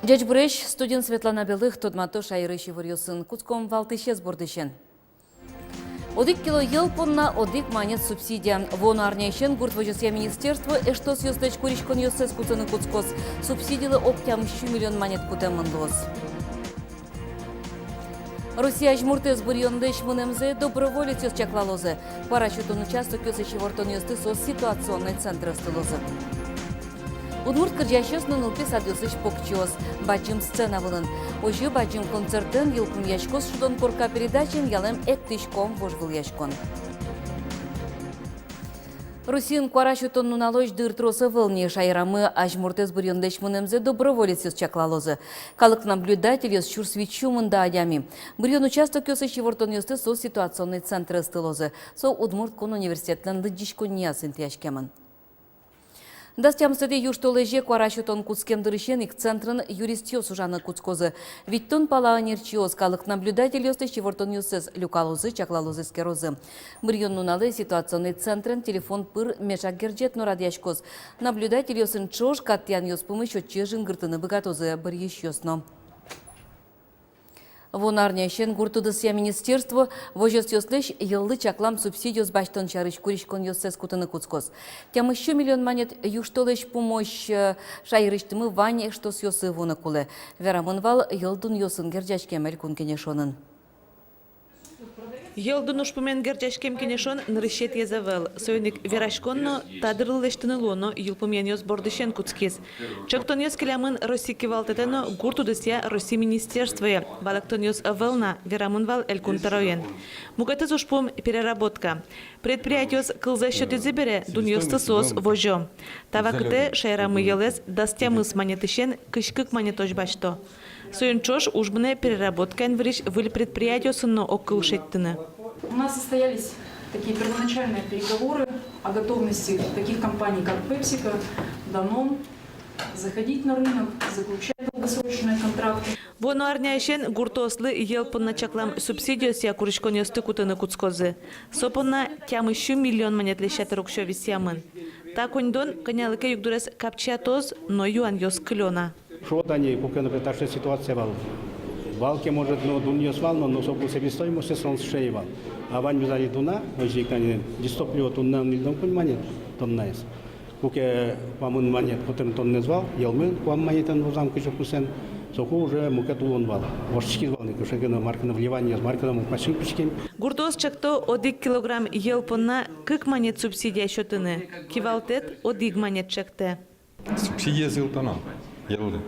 Жачбуреш студент Светлана Белых тодмато шайрыши варьосын куцком валтышез бордышен. Одик кило ел понна одик манет субсидия. Вон арняйшен гуртвожесья министерство эшто съестеч куришкон йосес куцаны куцкос. Субсидиялы оптям 1 миллион манет кутемындос. Россия жмуртез бурьондыш мунемзе доброволец чаклалозы. Парашютон участок ёсычи вортон ёсты со ситуационный центр стылозы. Удмурт кыржащёс нынылпи садёсыч покчёс. Бачым сцена вылын. Ожи бачым концертен йылкун яшкос шудон корка передачен ялем эктишком вожгыл яшкон. Русин парашютон нуналоч дыртросы вылне шайрамы ажмуртез бурьондыш мунемзе доброволец чаклалозы. Калык наблюдатель ёс чур свечу мында адями. Бурьон участок ёсычи вортон ёсты со ситуационный центр стылозы. Со Удмурт кон университетен лыджишкон ниасын тяшкемын. Дастямсыде юштолеже кварашютон куцкемдырышен их центрын юристиос ужаны куцкозы. Виттон палаанерчиос калык наблюдатель ёсты чевортон юсыз люкалозы, чаклалозы скерозы. Бурьон нуналы ситуационный центрын телефон пыр мешак герджет нурадяшкоз. Наблюдатель ёсын чош каттян ёс помощь чежин гыртыны богатозы бір еш ёсно. Вон арняшен гуртудысья министерство вожёс ёслыш йыллы чаклам субсидиос баштон чарыш куришкон ёссес кутыны куцкос. Тем еще миллион манет юштолыш помощь шайрыштымы вань что с ёсы вона кулы. Верамын вал йылдун ёсын герджачкемель кун кенешонын. Йылдун ушпумен герджачкем кенешон нырышет езавел. Сойник верашконно тадырлыштыны лоно йылпумен ёс бордышен куцкес. Чактон ёс келямын Россики валтетено гуртудысья Росси министерствое. Балактон ёс авелна верамын вал элькунтароен. Мугатыз ушпум переработка. Предприятиос кылзащёт изебере дун ёсты сос вожо. Тавакыте шайрамы елес дастямыс манетышен кышкык манетош башто. Союнчош ужбыне переработка энвриш выль предприятиосыно окылшеттыны. У нас состоялись такие первоначальные переговоры о готовности таких компаний, как PepsiCo, Danone, заходить на рынок, заключать долгосрочные контракты. Воно арняйшен гуртослы елпынна чаклам субсидиосия куришкон ёсты кутыны куцкозы. Сопынна тям 1 миллион манетлешат рукшо висямын. Так ондон конялыке югдурес капчатоз, но юан ёс клёна. Вот они, пока например, ситуация была. Валки может, но дунья свална, но собой себестоимость он шеевал. А вань взяли дуна, уже они дистопливо тунна не дом понимания, там найс. Пока помон монет, который он не звал, елмы, квам монетан в замке жопусен, соку уже мукатулон вал. Вошчики звали, что гена маркана вливание с марканом пасюпичким. Гуртос чакто 1 килограмм елпынна кык монет субсидия счетыны. Кивалтет 1 монет чакте. Субсидия зилтана. Yıldı.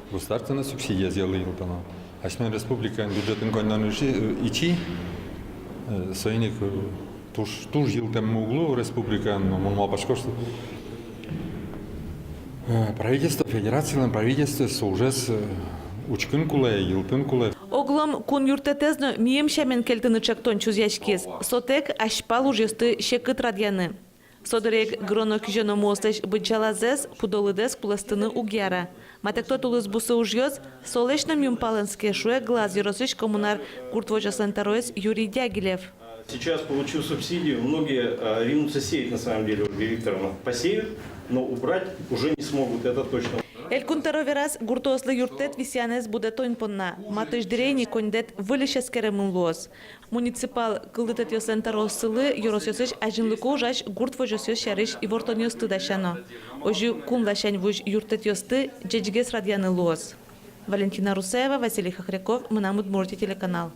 Государственная субсидия сделала Йылтана. Ачмен республика бюджетин кондан ичи союзник туж Йылтем углу республика, но мол пашкошты. Правительство федерации, правительство сужес учкын куле, Йылтын куле. Оглом кун юртетезно мием шамен кельтыны чактон чузяшкез. Сотек ашпал ужесты шекыт радьяны. Содырек гроно кижено мостеш бычалазес пудолыдес куластыны угяра. Матекто тулыз бусы ужьёз, солешным юмпалынске шуэ глаз юросыш коммунар Куртвожа-Сантароес Юрий Дягилев. Сейчас получил субсидию, многие ринутся сеять на самом деле, Викторовна, посеют, но убрать уже не смогут, это точно. Элькунтаро верас гуртослы юртет висянес буде тоньпонна. Матыш дерейни кондет вылешескере мунлуос. Муниципал кылдытет ёсентаро сылы юросёсыш ажинлыко жаш Куртвожа-Сёс шарыш и вортон ёсты дашано. Ожи кумлашань вуж юртет ёсты джеджгес радьяны луос. Валентина Русаева, Василий Хохряков, Мынам Удмуртия телеканал.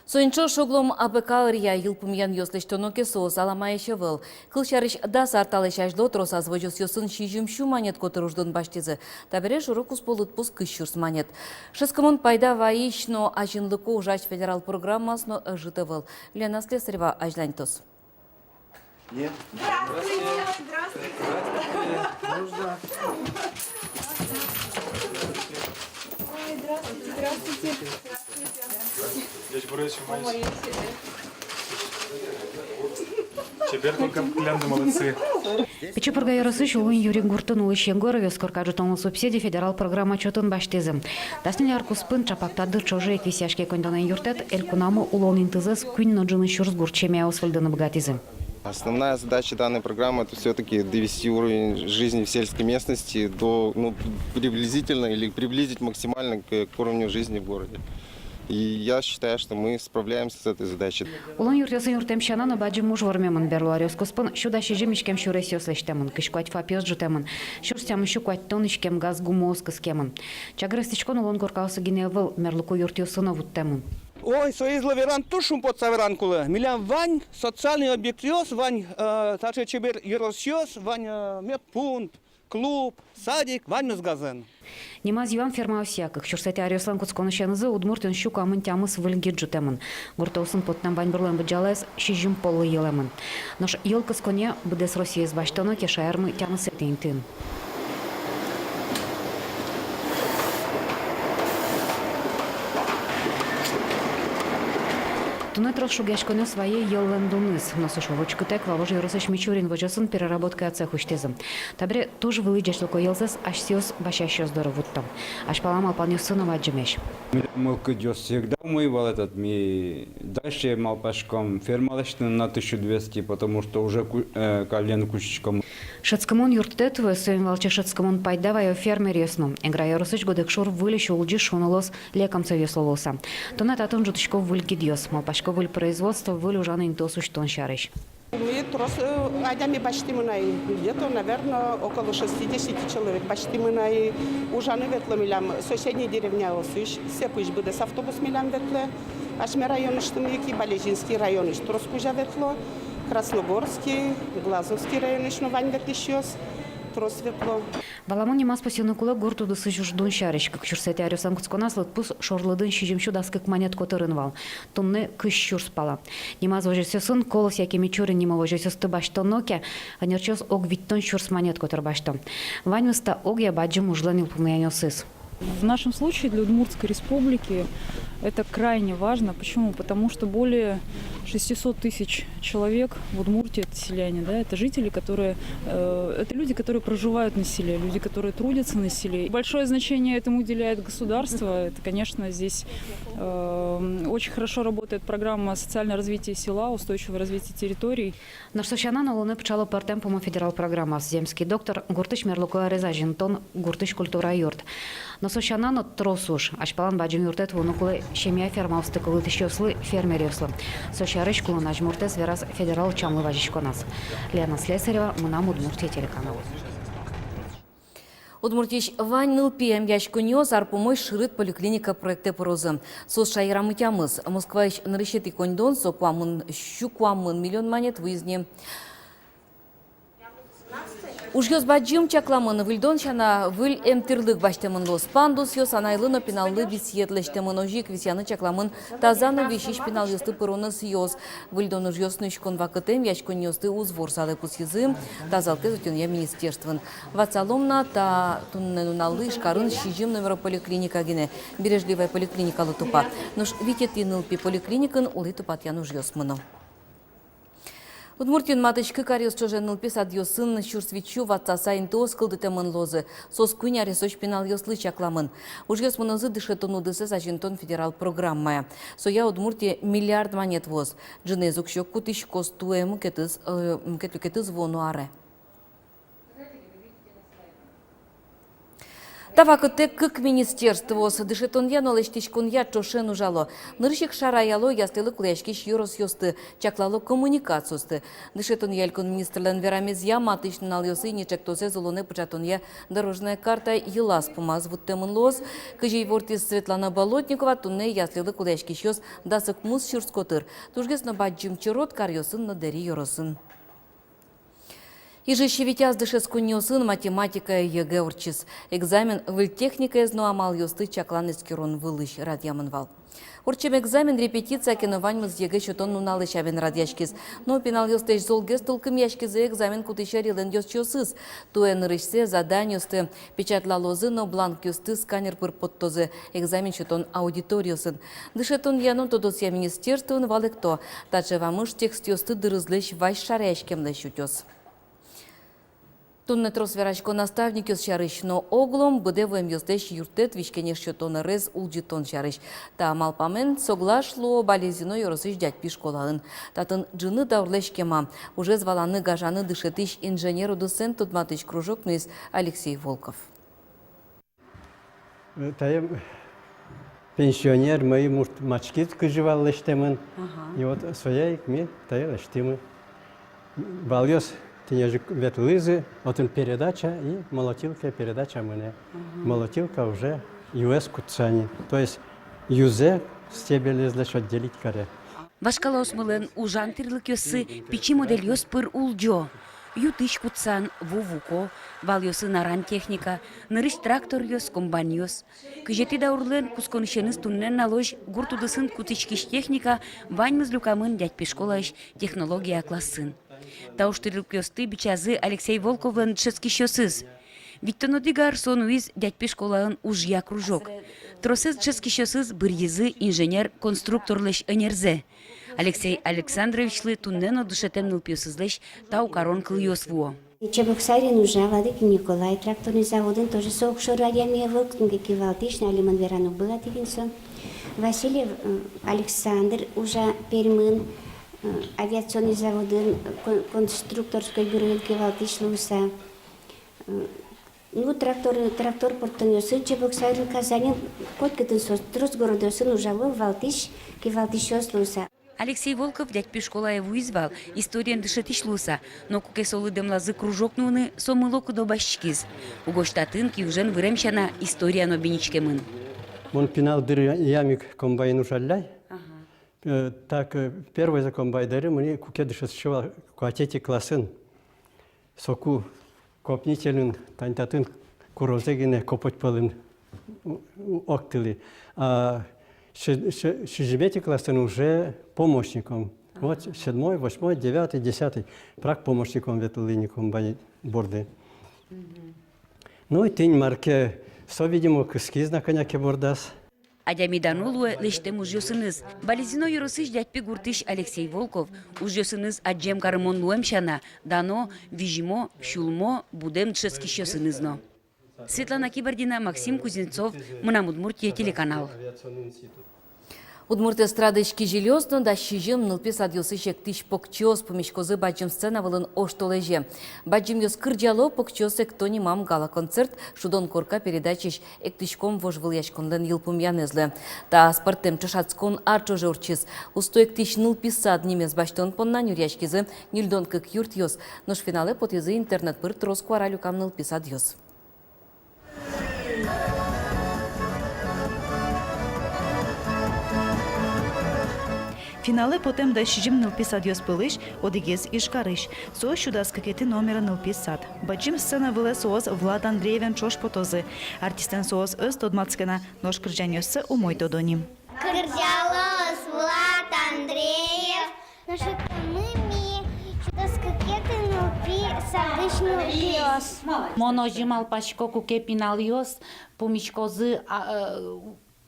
Соинчо шоглом АПК рия йылпумян ёслештоноке соос аламайше выл. Кылшарыш да сарталыш ажло тросаз вожос ёсын шижимшу манет котыруждон баштезы. Табере шурокус полытпус кыщурс манет. Шескомон пайда ваищно ажинлыко ужач федерал программасно жыты выл. Лена Слесарева, Ажланьтос. Нет. Здравствуйте. Нужно. Здравствуйте. Печепурга яросыш улын Юрий Гуртун улы Шенгоров ёскоркажутон субсидий федерал программа чотын баштезым. Дастын яркуспын чапактады чожы эквисяшке кондонен юртет элькунамы улон интызыз күн ноджыны шурс гурчемия освальдыны богатизым. Основная задача данной программы – это все-таки довести уровень жизни в сельской местности до приблизительно или приблизить максимально к уровню жизни в городе. И я считаю, что мы справляемся с этой задачей. Улан юртесын юртемшананы баджи мужвармемын берлуарёс куспын шуда шижимишкем шуресёс лештемын, кышкуать фапёс жутемын, шурстям щукуать тонышкем газ гумоз кыскемын. Чагрыстичкон улан горкаусы гиневыл мерлуку юртеосына вуттемын. Ой, соизла веран тушум под саверан кулы. Милям вань социальный объектиос, вань таче чебер еросиос, вань медпункт, клуб, садик, вань мезгазен. Немаз юан ферма осякых, чурсете арёслан куцконышенызы удмуртын щуку амын тямыс выльги жутемын. Гуртоусын поттан бань бурлан быджалес шижим полы елемын. Нож ел кысконе быдес Россия с баштоно кешаермы тямыс этейнтын. Тунет расшугяшконе своей еллендуныс, но сушовочку так воложи русыш Мичурин вожосын переработка цехуштезым. Табре тоже вылыдешь только елзес, аж сиос башащё здоровутто. Аж поламал паню сына ваджимеш. Мылка идёт всегда умывал этот ми. Дальше мал пешком фермалочный на 1200, потому что уже колен кучечком. Шацкамон юрттетвы своим волче шацкамон пайдавая фермер ясну. Играя русыч годек шур вылещу улджи шунолос леком совесловоса. Тунет атон жутышков выльги дьёс, мал пашко выль производство выль ужаны интосуш тон шарыш. Мы адями почти мы где-то, наверное, около 60 человек. Почти мы уже не ветло милям. Соседняя деревня Осыш, все пусть будет с автобус милям ветло. Ашме район, что мы Балежинский район, что Роскужа ветло, Красногорский, Глазовский район, что Вань ветлищёс. Светло. Баламони мас посилныкула гурту дысы жуждун шарыш, как чурсете арюсан куцконас лытпус шорлыдын шижимшу даскык монет котырынвал. Тунны кыш чур спала. Немаз вожесёсын колос яки мичурин нема вожесёсты баштоноке, а нерчёс ог виттон чурс монет котыр башто. Ваньмыста ог я баджим ужланил помыянёсыс. В нашем случае для Удмуртской республики это крайне важно. Почему? Потому что более 600 тысяч человек в Удмуртии это селяне, да, это жители, это люди, которые проживают на селе, люди, которые трудятся на селе. Большое значение этому уделяет государство. Это, конечно, здесь очень хорошо работает программа социального развития села, устойчивого развития территорий. Наш сощанан олоны пчало партемпома федерал программа земский доктор гуртыш мерлуко резажинтон гуртыш культура юрт. Но сощанан от тросуш, ашпалан баджим юртет вунукулы шемия ферма устыкылы тыщёслы фермерёслы. Сощарыш кулын ажмуртес верас федерал чамлы важишконас. Лена Слесарева, Мунам Удмуртия телеканал. Удмуртич вань нылпием яшкуньоз арпумой шырыт поликлиника проекте порозы. Сос шайрамы тямыз. Москваич нарышет иконьдон сокуамын щукуамын миллион монет выездне. Ужьёз баджим чакламын вильдон шана виль эмтирлык баштемын лос. Пандус ёс анайлыно пеналлы бисьетлештемын ожик висяны чакламын тазаны вишиш пенал ёсты пыроны сьёз. Вильдон ужьёс нышкон вакытем яшкон ёсты узвор салы пусьезым тазалке зутюнья министерствын. Вацаломна та тунненуналлы шкарын шижим номера поликлиника гине. Бережливая поликлиника лутупа. Нуш витетинылпи поликлиникын улы тупатян ужьёс мыно. Удмуртин матычкы кариос чоженылпи садьосын чурсвичу ватсаса интоос кылдытемын лозы. Сос куня ресоч пенал ёслы чакламын. Ужгес мынызы дышетон удысы сажинтон федерал программая. Соя Удмуртия миллиард монет воз. Джинезук щок кутыш костуэму кетыз вону аре. Тавакыте кык министерство дышетон яно лештичкон я чошен ужало. Нырщик шараяло ястылы кулешкиш юрос ёсты, чаклало коммуникациосты. Дышетон ялькон министрлен верамез я матычнын ал ёсы нечектозе золоне пычатон я дорожная карта елас помаз вуттемын лоз. Кыжей вортис Светлана Болотникова тунне ястылы кулешкиш ёс дасык мус шурскотыр. Тужгесно баджим чирот кар ёсын надери ёросын. Иже щевитяз дышескуньосын математика ЕГЭ урчис. Экзамен выльтехника из нуамал ёсты чаклан эскерон вылыш радьямынвал. Урчем экзамен репетиция кенованьмыз ЕГЭ чотон нуналы шабен радьяшкиз. Но пенал ёстыш золгес тылкым яшкизе экзамен кутышарилен ёсчёсыз. Туэн рышсе задание ёсты печатлалозы, но бланк ёсты сканер пыр подтозы. Экзамен чотон аудиториосын. Дышетон янон тодосья министерствын валекто. Таче вамыш текст ёсты дырызлыш вайш шаряшкемле шутёс. Тонне тросверачко наставник ёс шарыш, но оглом быдевым ёздеш юртет вишкенеш шотона рез улджитон шарыш. Та малпамен соглашло болезино ёросыш дядь пишколаын. Татын джыны даурлешкема. Уже зваланы гажаны дышетыш инженеру-доцент тудматыш кружок нуис Алексей Волков. Таем пенсионер, мои мачки кыжывал лештемын. И вот своей ми тая лештемы. Балёс тенежик ветлызы, вот он передача и молотилка передача мне. Молотилка уже US куцани. То есть юзе стебель лишь отделить каре. Башкалаус мылен ужан тирлык ёсы пичи модель ёс пыр улджо. Ютыш кутсан вувуко, вал ёсы наран техника, нырыш трактор ёс, комбайн ёс. Кыжети даурлен кусконышеныз туннен налож гуртудысын кутычкиш техника, ваньмыз люкамын дядь пешколаш технология классын. Тауштырлык ёсты бичазы Алексей Волковлен ческишёсыз. Ведь тонодигар сонуиз дядь пешколаын ужья кружок. Тросез ческишёсыз бырьезы инженер-конструкторлыш энерзе. Алексей Александровичлы туннено душетем нылпиосызлыш тау корон кыл ёсвуо. Чебоксаре нужна Владык Николай, тракторный заводын тоже соокшор радиамия вылктынга кивалтиш, на Алиман Верану была тигинсон. Васильев Александр уже пермын авиационный заводын конструкторской бюро кивалтиш луса. Ну, трактор портонёсы, Чебоксаре Казанин, коткатын сос, трос городосын уже валтиш, кивалтиш луса. Алексей Волков дядь Пешколаеву извал, историен дышетиш луса, но куке солыдем лазы кружок нуны сомылоку до башчкиз. Уго штатын киужен выремщана история но беничкемын. Он пинал дыры ямик комбайну жалляй. Так, первый за комбайдеры мне куке дышетшевал куатети классын. Соку копнителин, тантатын курозегине копоть пылын октыли. Шижибети классын уже помощником. Вот 7, 8, 9, 10. Прак помощником ветлыником борды. Ну и тень марке со, видимо, кыскиз на коняке бордас. Адямиданулуэ лештем ужёсыныз. Балезино юросыш дядь пигуртыш Алексей Волков. Ужёсыныз аджем карымон луэмшана. Дано, вижимо, шулмо, будем тшескишёсынызно. Светлана Кибардина, Максим Кузнецов, Мунам Удмуртия, телеканал. Удмурт эстрадышки жилёсно да шижим нылпис адьосы шектиш покчос помешкозы баджим сцена вылын оштолеже. Баджим ёс кырджало покчос эктони мам гала концерт шудон корка передачиш эктишком вожвыл яшконден йылпум янезле. Та спортем чашацкон арчо жорчиз. Усто эктиш нылпис сад немез баштон поннан юряшкизы нюльдон кык юрт ёс. Нош финале потезы интернет пыр троску аралюкам нылпис адьос. Финалы потом да шижим нылписад ёс пылыш, одигез ишкарыш. Со шудас какети номера нылписад. Баджим сцена выле соос Влад Андреевен чош потозы. Артистен соос өз тодмацкена, нош кырджан ёсы умой тодоним. Кырджалос Влад Андреев, наши мы шудас какети нылписадыш нылпиос. Моножимал пашко куке пинал ёс, помишкозы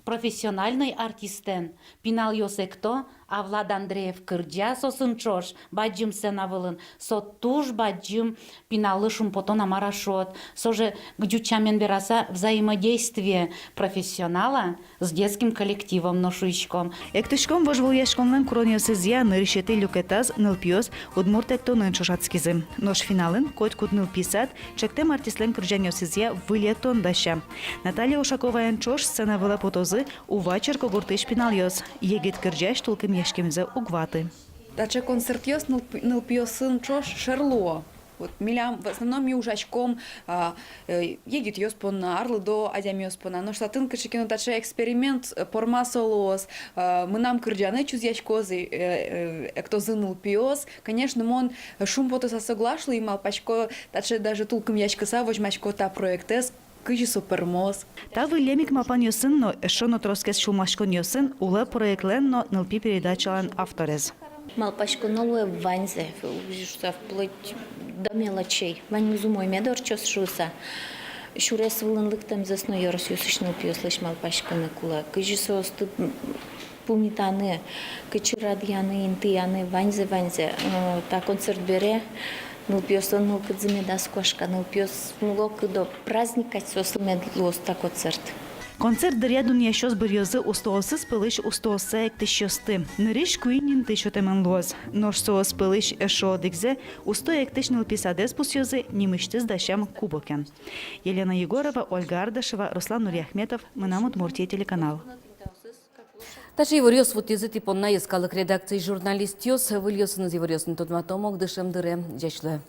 профессиональный артистен. Пинал ёсе кто? А Влад Андреев кырджа сосын чош, баджим сенавылын, со туж баджим пиналышым потом амарашот. Соже гдючамен бераса взаимодействие профессионала с детским коллективом ношуичком. Эктишком вожвыл яшконлен куроньосызя нырышети люкетаз нылпиос удмурт эктонын чошацкизы. Нош финалын койткут нылписад чектем артистлен кырджан ёсызя вылетон даша. Наталья Ушаковаян чош сцена вела потозы увачер когуртыш пинал ёс. Егет кырджаш толкым яшкемзе угваты. Дача концерт ёс нылпиосын чош шерло. Вот милям в основном южачком егит ёспона арлы до адям ёспона. Но штатын кышыкену дача эксперимент пормасолос. Мы нам кырджаны чуз яшкозы эктозы нылпиос. Конечно, мон шум потоса соглашлы и малпачко дача даже тулком яшкаса вожмачко та проектес. Кыжи супермоз. Та вылемик мапан ёсын, но шоно троскес шумашкон ёсын, улы проектлен, но нылпи передачалан авторез. Малпашко новое ваньзе, что вплоть до мелочей. Вань зумой медор чёс шуса. Шурес вылынлыктам засно ёрос ёсыш нылпиослыш малпашко накула. Кыжи соосты пумитаны, кычы радьяны, интияны, ваньзе. Та концерт бере, Ну пьёс он ну кыдзыме да скошка, ну пьёс ну до праздника сослме лоста концерт. Концерт дырядун ящос бирьозы устосы спылыш устосы эктишьосты. Ныриш куинин тышотемен лоз. Нож соос спылыш эшо дигзе усто эктишнил писадес пусьозы немыштыз дащам кубокен. Елена Егорова, Ольга Ардашева, Руслан Нурьяхметов, Мынамут Муртия телеканал. Таши еворьос вот язык типа на редакции журналист Йос, выльёсын из еворьёсын тот матомок дышем дыре, дяшле.